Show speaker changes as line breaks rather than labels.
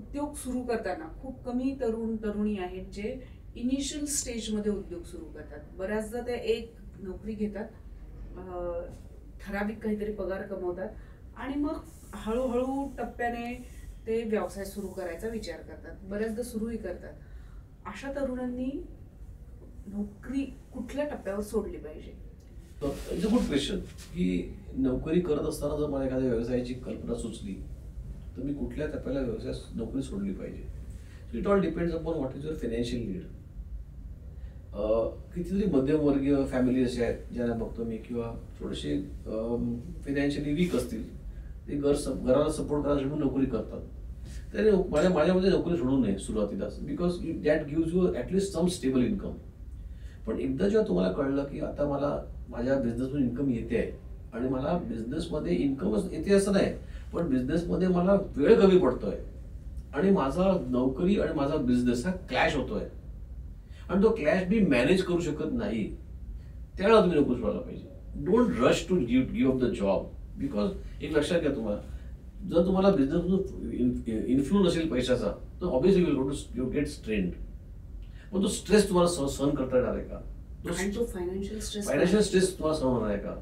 उद्योग सुरू करताना खूप कमी तरुण तरुणी आहेत जे इनिशियल स्टेजमध्ये उद्योग सुरू करतात. बऱ्याचदा ते एक नोकरी घेतात, ठराविक काहीतरी पगार कमवतात आणि मग हळूहळू टप्प्याने ते व्यवसाय सुरू करायचा विचार करतात. बऱ्याचदा सुरूही करतात. अशा तरुणांनी नोकरी कुठल्या टप्प्यावर सोडली पाहिजे?
इट्स अ गुड क्वेश्चन की नोकरी करत असताना जर मला एखाद्या व्यवसायाची कल्पना सुचली तर मी कुठल्या टप्प्याला व्यवसाय नोकरी सोडली पाहिजे. It all depends upon what is your financial need. कितीतरी मध्यमवर्गीय फॅमिली असे आहेत ज्यांना बघतो मी, किंवा थोडेसे फायनान्शियली वीक असतील, ते घराला सपोर्ट करायसाठी नोकरी करतात. तर माझ्यामध्ये नोकरी सोडू नये सुरुवातीलाच, because that gives you at least some stable income. पण एकदा जेव्हा तुम्हाला कळलं की आता मला माझ्या बिझनेसमध्ये इन्कम येते आहे आणि मला बिझनेसमध्ये इन्कमच येते असं नाही, पण बिझनेसमध्ये मला वेळ कमी पडतोय आणि माझा नोकरी आणि माझा बिझनेस हा क्लॅश होतोय आणि तो क्लॅश मी मॅनेज करू शकत नाही, त्यावेळेला तुम्ही नोकरी सोडायला पाहिजे. Don't rush to give up the job. Because एक लक्षात घ्या, तुम्हाला जर तुम्हाला बिझनेसमधून इन्फ्लू नसेल पैशाचा तर ऑब्व्हियसली यू गेट स्ट्रेन्ड. पण तो स्ट्रेस तुम्हाला सहन करता येणार आहे का?
आणि तो फायनान्शियल स्ट्रेस
फायनान्शियल स्ट्रेस तुम्हाला सहन होणार आहे का?